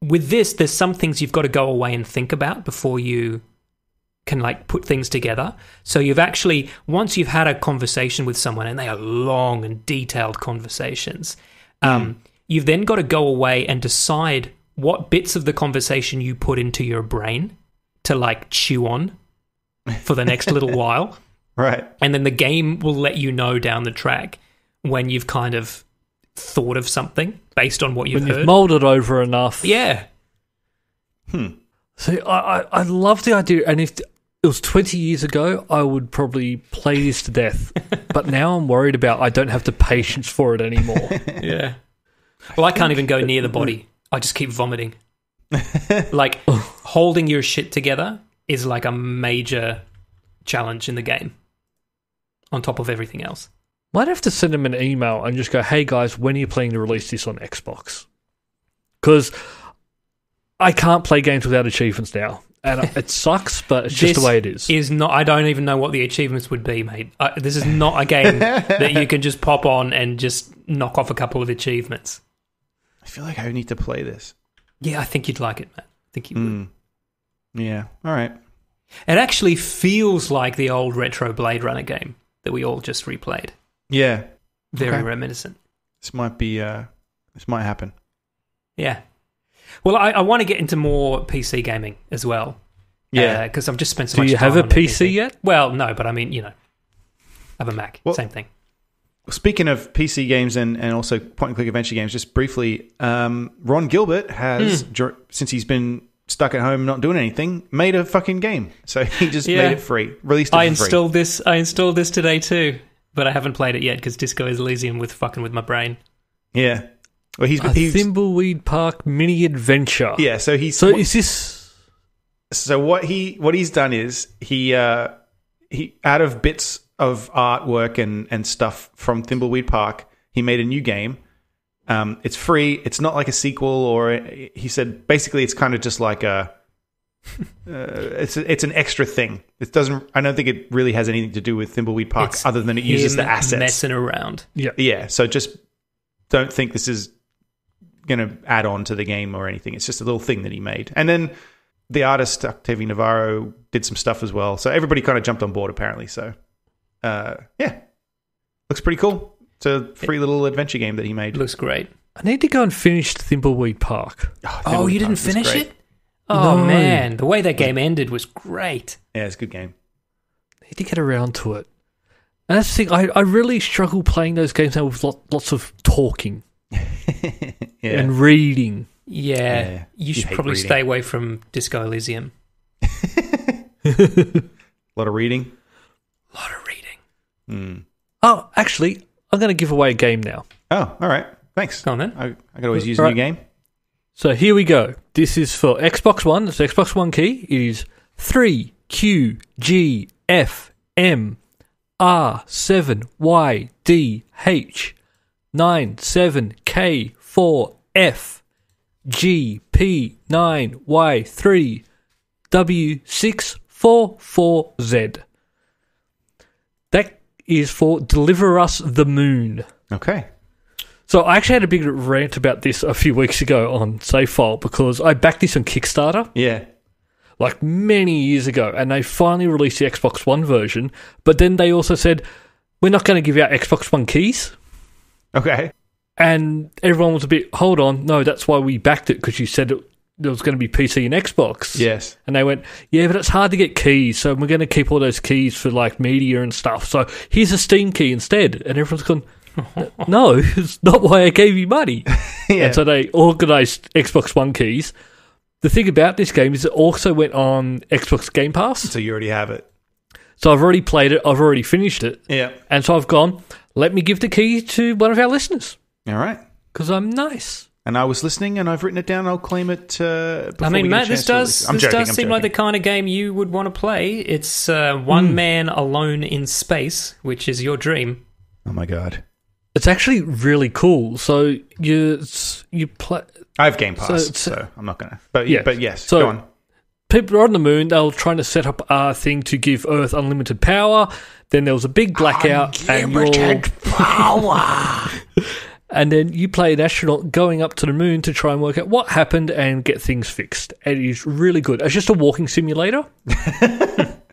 With this, there's some things you've got to go away and think about before you can like put things together. So you've actually, once you've had a conversation with someone and they are long and detailed conversations, you've then got to go away and decide what bits of the conversation you put into your brain to like chew on for the next little while. Right. And then the game will let you know down the track when you've kind of thought of something based on what you've heard. You've molded over enough. Yeah. See, I love the idea, and if it was 20 years ago, I would probably play this to death. But now I'm worried about I don't have the patience for it anymore. Yeah. Well, I can't even go near the body. I just keep vomiting. Like, holding your shit together is like a major challenge in the game on top of everything else. Might have to send them an email and just go, hey guys, when are you planning to release this on Xbox? Because I can't play games without achievements now. And it sucks, but it's just the way it is. I don't even know what the achievements would be, mate. This is not a game that you can just pop on and just knock off a couple of achievements. I feel like I need to play this. Yeah, I think you'd like it, man. I think you would. Yeah. All right. It actually feels like the old retro Blade Runner game that we all just replayed. Yeah. Very reminiscent. This might be. This might happen. Yeah. Well, I want to get into more PC gaming as well. Yeah. Because I've just spent so Do much you time have a on the PC yet? Well, no, but I mean, you know, I have a Mac. Well, same thing. Speaking of PC games and also point-and-click adventure games, just briefly, Ron Gilbert has, since he's been stuck at home not doing anything, made a fucking game. So he just made it free, released it for free. I installed this today too, but I haven't played it yet because Disco Elysium with my brain. Yeah. Well, he's Thimbleweed Park mini adventure. Yeah, so is this? So what he's done is he out of bits of artwork and stuff from Thimbleweed Park, he made a new game. It's free. It's not like a sequel, or he said basically it's kind of just like a. It's an extra thing. It doesn't. I don't think it really has anything to do with Thimbleweed Park, other than it uses the assets. Messing around. Yeah. So just don't think this is going to add on to the game or anything. It's just a little thing that he made, and then the artist Octavio Navarro did some stuff as well. So everybody kind of jumped on board apparently. So. Looks pretty cool. It's a free little adventure game that he made. Looks great. I need to go and finish Thimbleweed Park. Oh, you didn't finish it? Oh, no. Man. The way that game ended was great. Yeah, it's a good game. I need to get around to it. And that's the thing, I really struggle playing those games now with lots of talking and reading. Yeah. You should probably stay away from Disco Elysium. A lot of reading. Oh, actually, I'm going to give away a game now. Oh, all right. Thanks. Go on then. I could always use a Right. new game. So here we go. This is for Xbox One. It's the Xbox One key. It is 3QGFMR7YDH 97K4FGP9Y3W644Z. That is for Deliver Us the Moon. Okay. So I actually had a big rant about this a few weeks ago on SafeFile because I backed this on Kickstarter Yeah. like many years ago, and they finally released the Xbox One version, but then they also said, we're not going to give out Xbox One keys. Okay. And everyone was a bit, hold on, no, that's why we backed it, because you said there was going to be PC and Xbox. Yes. And they went, yeah, but it's hard to get keys, so we're going to keep all those keys for like media and stuff. So here's a Steam key instead. And everyone's gone, no, it's not why I gave you money. Yeah. And so they organised Xbox One keys. The thing about this game is it also went on Xbox Game Pass. So you already have it. So I've already played it, I've already finished it. Yeah. And so I've gone, let me give the key to one of our listeners, All right. because I'm nice. And I was listening, and I've written it down. I'll claim it. Before I mean, we get a Matt, this chance to release it. does seem like the kind of game you would want to play. It's one man alone in space, which is your dream. Oh my god. It's actually really cool. So you play. I have Game Pass, So- so I'm not gonna. But Yeah. but yes, So- go on. People are on the moon. They were trying to set up a thing to give Earth unlimited power. Then there was a big blackout, and then you play an astronaut going up to the moon to try and work out what happened and get things fixed. And it is really good. It's just a walking simulator.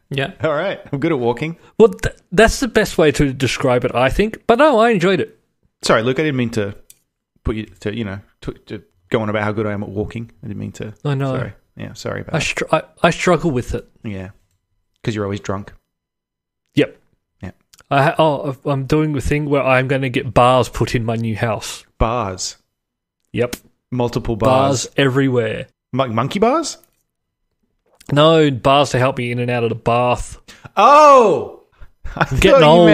Yeah. All right, I'm good at walking. Well, that's the best way to describe it, I think. But no, I enjoyed it. Sorry, Luke. I didn't mean to put you to to go on about how good I am at walking. I didn't mean to. I know. Sorry. Yeah, sorry about that. I struggle with it. Yeah, because you're always drunk. Yep. Yeah. I'm doing the thing where I'm going to get bars put in my new house. Bars. Yep. Multiple bars. Bars everywhere. Monkey bars? No, bars to help me in and out of the bath. Oh! I'm getting old.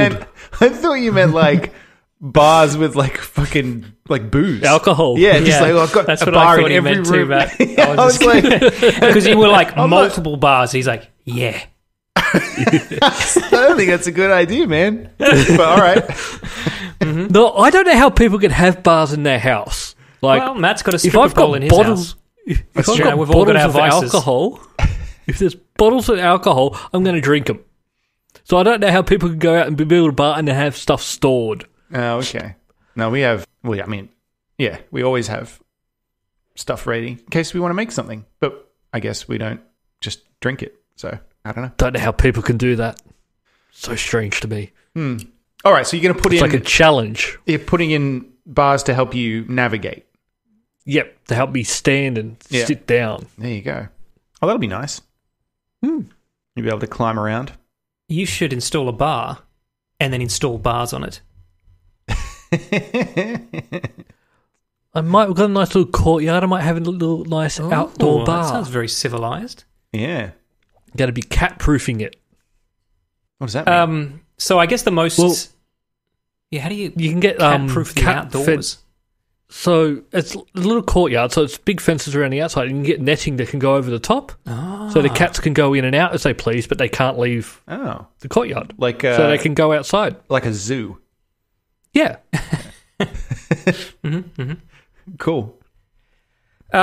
I thought you meant like bars with like fucking like booze. Alcohol. Yeah, just like, I've got That's a what bar I thought in he every meant too, room. Matt. I was like, Because you were like I'm multiple bars. He's like, yeah. I don't think that's a good idea, man. But all right. No, I don't know how people can have bars in their house. Like, Well, Matt's got a if stripper I've pole got in his bottles, house. if I've true. got We've all got bottles our of vices. alcohol, if there's bottles of alcohol, I'm going to drink them. So I don't know how people can go out and build a bar and then have stuff stored. Oh, okay. No, we have. Well, I mean, yeah, we always have stuff ready in case we want to make something. But I guess we don't just drink it. So I don't know. Don't know how people can do that. So strange to me. All right, so you're going to put It's in. like a challenge. You're putting in bars to help you navigate. Yep, to help me stand and Yeah. sit down. There you go. Oh, that'll be nice. You'll be able to climb around. You should install a bar and then install bars on it. I might have got a nice little courtyard. I might have a little nice outdoor Oh, bar. That sounds very civilized. Yeah. Got to be cat-proofing it. What does that mean? So I guess the most... Well, yeah, how do you You can get cat-proof the cat outdoors? fence. So it's a little courtyard, so it's big fences around the outside. You can get netting that can go over the top, so the cats can go in and out as they please, but they can't leave Oh, the courtyard, like so they can go outside. like a zoo. Yeah, Cool.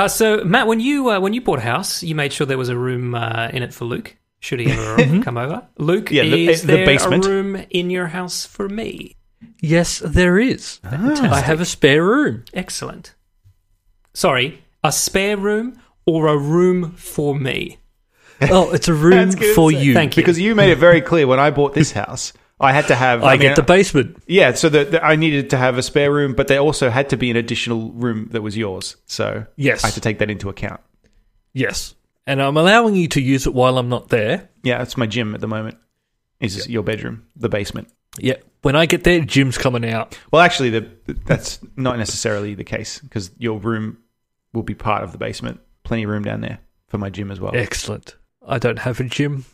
So, Matt, when you bought a house, you made sure there was a room in it for Luke, should he ever come over. Luke, Yeah, is the there basement. a room in your house for me? yes, there is. I have a spare room. Excellent. Sorry, a spare room or a room for me? Oh, it's a room That's good for to say. you. Thank you. Because you made it very clear when I bought this house, I had to have. I get the basement. Yeah, so that I needed to have a spare room, but there also had to be an additional room that was yours. So Yes. I had to take that into account. Yes, and I'm allowing you to use it while I'm not there. Yeah, it's my gym at the moment. Is your bedroom, the basement? Yeah, when I get there, Jim's coming out. Well, actually, that's not necessarily the case because your room will be part of the basement. Plenty of room down there for my gym as well. Excellent. I don't have a gym.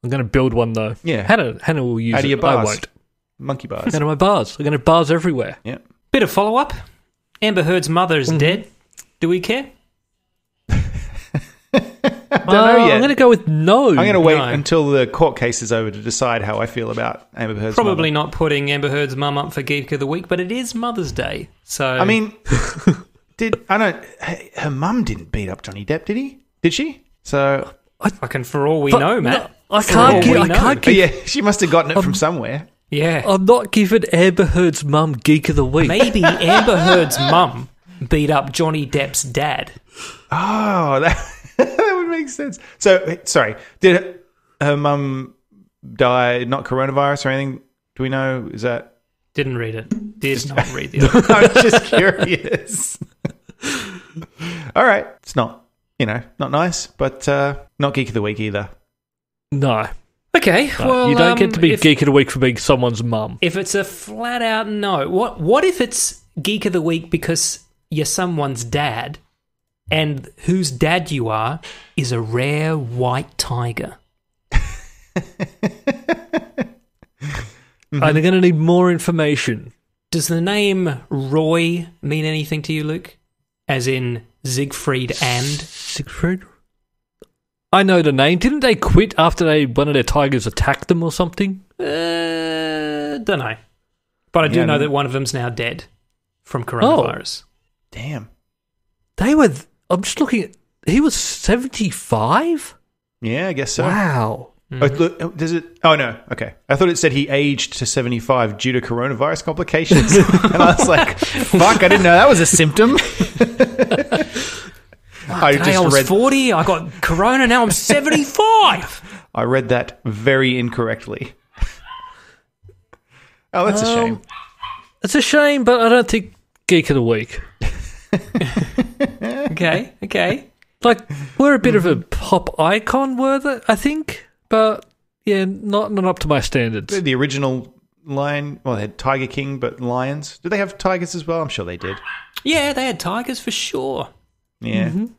I'm going to build one though. Yeah. Hannah will use How do it. your bars? I won't. Monkey bars. How do my bars? I'm going to have bars everywhere. Yeah. Bit of follow-up. Amber Heard's mother is dead. Do we care? Don't know yet. I'm going to go with no. I'm going to wait No. until the court case is over to decide how I feel about Amber Heard's Probably mother. not putting Amber Heard's mum up for Geek of the Week, but it is Mother's Day. So I mean, her mum didn't beat up Johnny Depp, did he? Did she? So, fucking for all we But know, Matt. no, I For all can't we give. I know. can't but give. yeah, she must have gotten it from somewhere. Yeah. I'm not giving Amber Heard's mum Geek of the Week. Maybe Amber Heard's mum beat up Johnny Depp's dad. Oh, that would make sense. So, sorry, did her mum die not coronavirus or anything? Do we know? Is that? Didn't read it. Did not read the article. I was just curious. All right, it's not not nice, but not Geek of the Week either. No. Okay, well, you don't get to be if, Geek of the Week for being someone's mum. if it's a flat out no. What if it's Geek of the Week because you're someone's dad, and whose dad you are is a rare white tiger? And they're going to need more information. Does the name Roy mean anything to you, Luke? As in Siegfried and? Siegfried? I know the name. Didn't they quit after one of their tigers attacked them or something? Don't know. But I do Yeah, know no. that one of them's now dead from coronavirus. Damn. They were... I'm just looking at... He was 75? Yeah, I guess so. Wow. Oh, look, does it? Oh no. Okay, I thought it said he aged to 75 due to coronavirus complications, and I was like, "Fuck! I didn't know that was a symptom." I was 40, I got corona, now I'm 75. I read that very incorrectly. Oh, that's a shame. It's a shame, but I don't think Geek of the Week. Okay. Like, we're a bit of a pop icon, I think. But, yeah, not up to my standards. The original lion. Well, they had Tiger King, but lions. Did they have tigers as well? I'm sure they did. Yeah, they had tigers for sure. Yeah. And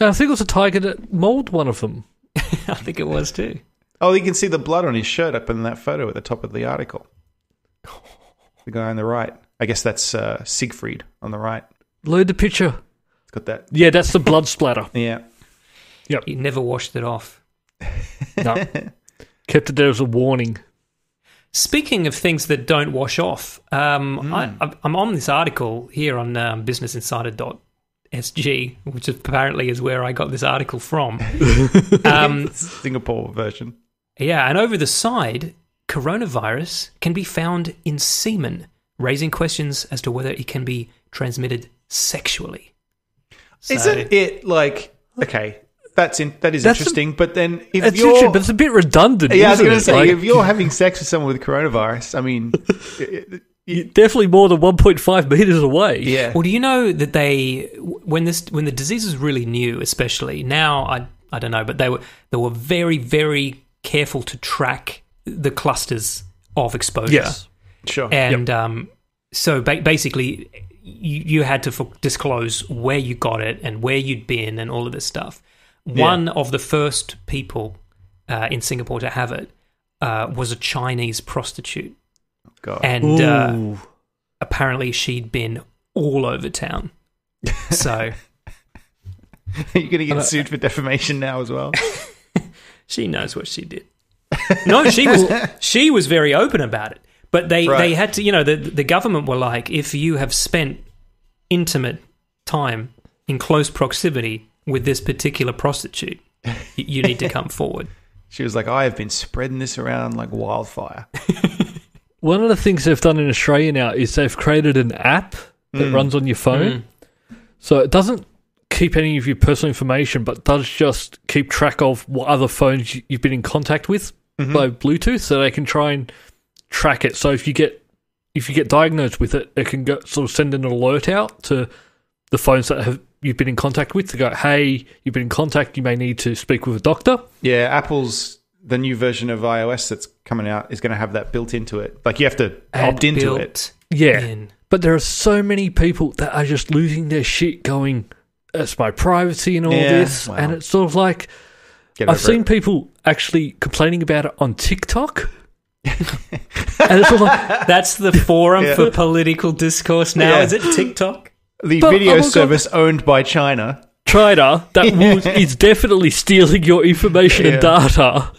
I think it was a tiger that mauled one of them. I think it was too. Oh, you can see the blood on his shirt up in that photo at the top of the article. The guy on the right. I guess that's Siegfried on the right. Load the picture. It's got that. Yeah, that's the blood splatter. Yeah. He never washed it off. No. Kept it there as a warning. Speaking of things that don't wash off, I'm on this article here on businessinsider.sg, which apparently is where I got this article from. Singapore version. Yeah, and over the side, coronavirus can be found in semen, raising questions as to whether it can be transmitted sexually. Isn't it like, okay, that is interesting, but then if It's you're... interesting, but it's a bit redundant, Yeah, I was isn't going to it? say, Like, if you're having sex with someone with coronavirus, I mean... definitely more than 1.5 meters away. Yeah. Well, do you know that when the disease is really new, especially now, I don't know, but they were very, very careful to track the clusters of exposure. Yes. Sure. And so basically, you had to disclose where you got it and where you'd been and all of this stuff. One of the first people in Singapore to have it was a Chinese prostitute. God. And apparently she'd been all over town. So You're going to get sued for defamation now as well. she knows what she did. No, she was very open about it. But they had to, the government were like, if you have spent intimate time in close proximity with this particular prostitute, you need to come forward. She was like, I have been spreading this around like wildfire. One of the things they've done in Australia now is they've created an app that runs on your phone. So it doesn't keep any of your personal information, but does just keep track of what other phones you've been in contact with by Bluetooth, so they can try and track it. So if you get diagnosed with it, it can sort of send an alert out to the phones that you've been in contact with to go, hey, you've been in contact, you may need to speak with a doctor. Yeah, the new version of iOS that's coming out is going to have that built into it. Like you have to opt into it. Yeah. But there are so many people that are just losing their shit going, it's my privacy and all this. wow. And it's sort of like, I've seen people actually complaining about it on TikTok. And it's sort of like, That's the forum for political discourse now. Yeah. Is it TikTok? the But, video oh my God. service owned by China. China that is definitely stealing your information and data.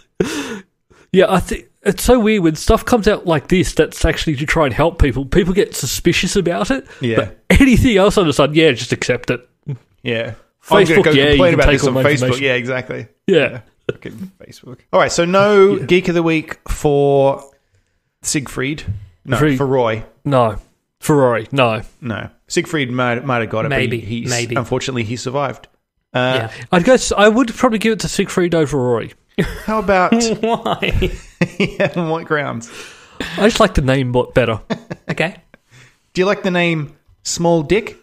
Yeah, I think it's so weird when stuff comes out like this that's actually to try and help people. People get suspicious about it. Yeah. But anything else on the side, yeah, just accept it. Yeah. Facebook, I'm going to go yeah, you complain can about take this all on my Facebook. information. Yeah, exactly. Yeah. Fucking Facebook. All right, so no Geek of the Week for Siegfried. No, Free- for Roy. No. Ferrari, no. No. Siegfried might have got it, Maybe, but maybe. unfortunately he survived. Yeah. I guess I would probably give it to Siegfried over Rory. How about... Why? yeah, on what grounds? I just like the name better. Okay. Do you like the name Small Dick?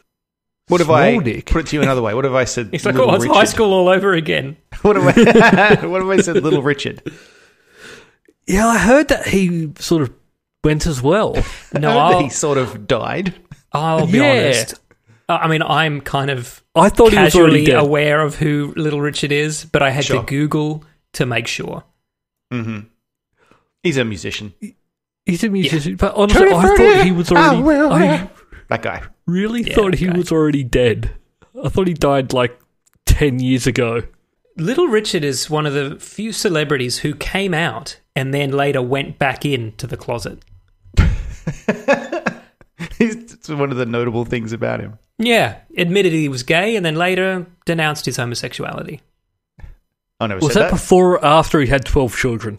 What if Small I Dick? put it to you another way? What if I said It's like, Little oh, it's Richard? high school all over again. What if I said Little Richard? Yeah, I heard that he sort of went as well. No, He sort of died. I'll be Yeah. honest. I mean, I'm kind of I thought he was already casually dead. aware of who Little Richard is, but I had Sure. to Google to make sure. Mm-hmm. He's a musician. He's a musician, but honestly, I thought he was already... I That guy. really Yeah, thought he okay. was already dead. I thought he died like 10 years ago. Little Richard is one of the few celebrities who came out and then later went back into the closet. It's one of the notable things about him. Yeah, admitted he was gay and then later denounced his homosexuality. I never Was said that before or after he had 12 children?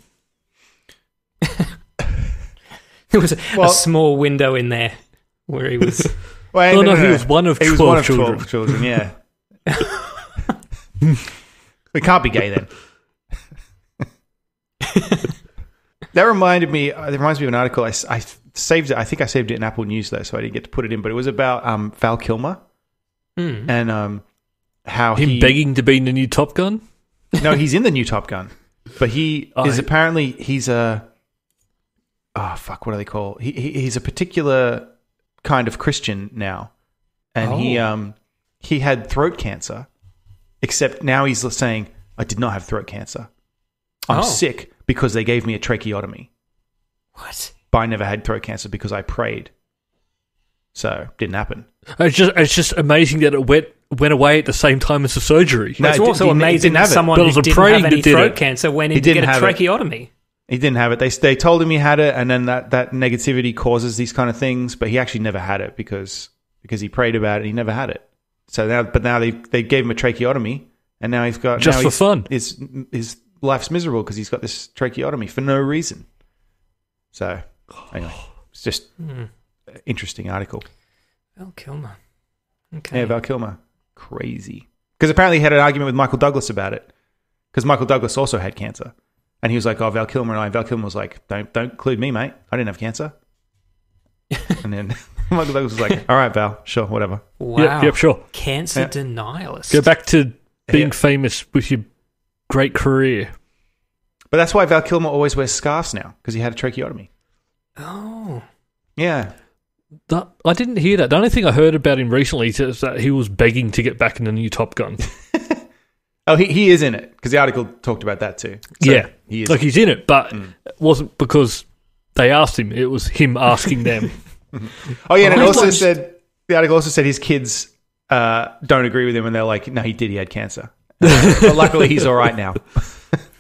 There was a Well- small window in there where he was... Wait, No, he was one of He was 12 one of children. 12 children, yeah. We can't be gay then. That reminded me. It reminds me of an article. I saved it. I think I saved it in Apple News though, so I didn't get to put it in. But it was about Val Kilmer and how Him begging to be in the new Top Gun? No, he's in the new Top Gun, but he is apparently he's a. Oh fuck! What do they call? He's a particular kind of Christian now, and he had throat cancer. Except now he's saying, I did not have throat cancer. I'm sick because they gave me a tracheotomy. What? But I never had throat cancer because I prayed. So, didn't happen. It's just amazing that it went away at the same time as the surgery. No, It's it also didn't- it amazing didn't that have it. someone But it who was a didn't praying have any that did throat it. cancer went He in to get didn't a have it. tracheotomy. He didn't have it. They told him he had it, and then that negativity causes these kind of things. But he actually never had it because he prayed about it. He never had it. So now they gave him a tracheotomy, and now he's got Just for fun. His life's miserable because he's got this tracheotomy for no reason. So anyway, it's just an interesting article. Val Kilmer. Okay. Yeah, Val Kilmer, crazy. Because apparently he had an argument with Michael Douglas about it. Because Michael Douglas also had cancer. And he was like, oh, Val Kilmer and I. Val Kilmer was like, don't include me, mate. I didn't have cancer. And then Michael Douglas was like, all right, Val, sure, whatever. Wow. Yep, sure. Cancer denialist. Go back to being famous with your great career. But that's why Val Kilmer always wears scarves now, because he had a tracheotomy. Oh. Yeah. I didn't hear that. The only thing I heard about him recently is that he was begging to get back in the new Top Gun. Oh, he is in it, because the article talked about that too. So yeah. he is. Like, he's in it, but it wasn't because they asked him. It was him asking them. Oh, yeah, and I it also watched- said, the article also said his kids don't agree with him, and they're like, no, he had cancer. But luckily, he's all right now.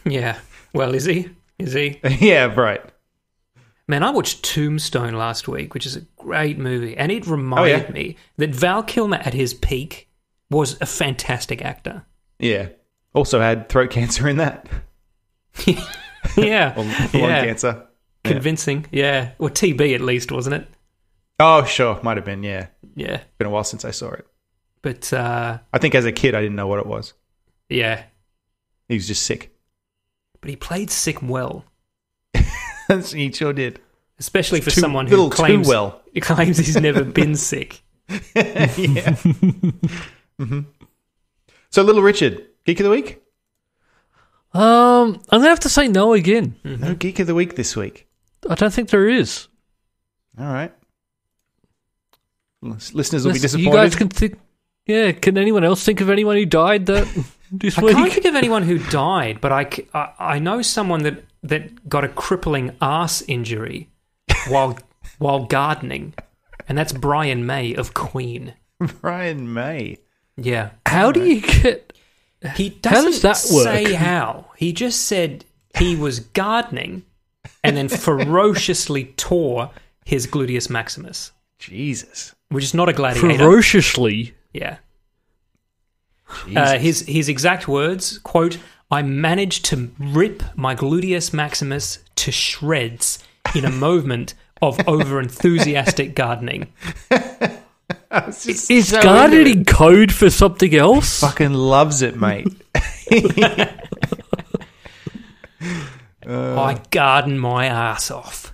Yeah. Well, is he? Is he? Yeah, right. Man, I watched Tombstone last week, which is a great movie, and it reminded me that Val Kilmer at his peak was a fantastic actor. Yeah. Also had throat cancer in that. Yeah. Or lung Yeah. cancer. Convincing. Yeah. Or TB at least, wasn't it? Oh, sure. Might have been, yeah. Yeah. Been a while since I saw it. But, I think as a kid, I didn't know what it was. yeah. He was just sick. But he played sick well, He sure did. especially for Too- someone little who too claims, well. claims he's never been sick. Yeah. So, Little Richard, Geek of the Week? I'm going to have to say no again. No Geek of the Week this week. I don't think there is. All right. Listeners will be Unless disappointed. You guys can think... Yeah, can anyone else think of anyone who died this I week? can't think of anyone who died, but I know someone that got a crippling arse injury while gardening, and that's Brian May of Queen. Brian May. Yeah. How do you get... He How doesn't does that work? say how. He just said he was gardening and then ferociously tore his gluteus maximus, Jesus. which is not a gladiator. Ferociously? Yeah. Jesus. His exact words, quote, "I managed to rip my gluteus maximus to shreds in a moment of over-enthusiastic gardening." Is gardening code for something else? Fucking loves it, mate. I garden my ass off.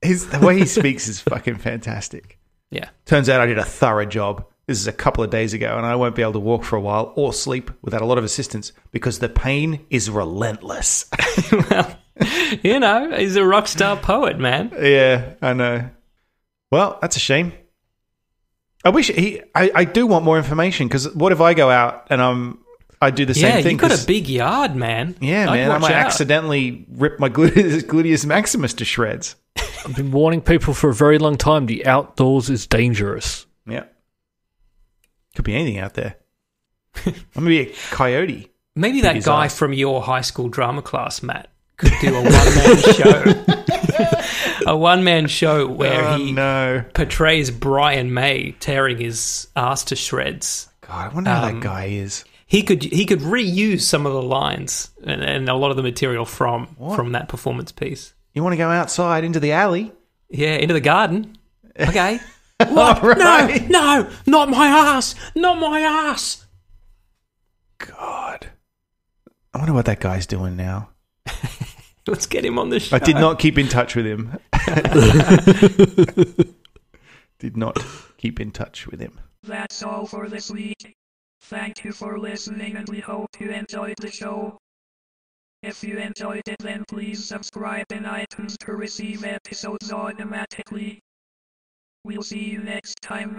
The way he speaks is fucking fantastic. Yeah. Turns out I did a thorough job. This is a couple of days ago, and I won't be able to walk for a while or sleep without a lot of assistance because the pain is relentless. Well, you know, he's a rock star poet, man. Yeah, I know. Well, that's a shame. I wish I do want more information because what if I go out and I do the same Yeah, thing? you've got a big yard, man. Yeah, I'd man, I watch might out. accidentally rip my gluteus maximus to shreds. I've been warning people for a very long time. The outdoors is dangerous. Yeah. Could be anything out there. I'm going to be a coyote. Maybe Big that as guy ass. from your high school drama class, Matt, could do a one-man show. A one-man show where he portrays Brian May tearing his ass to shreds. God, I wonder how that guy is. He could reuse some of the lines and a lot of the material from that performance piece. You want to go outside into the alley? Yeah, into the garden. Okay. What? Right. No, not my ass. Not my ass. God. I wonder what that guy's doing now. Let's get him on the show. I did not keep in touch with him. Did not keep in touch with him. That's all for this week. Thank you for listening and we hope you enjoyed the show. If you enjoyed it, then please subscribe in iTunes to receive episodes automatically. We'll see you next time.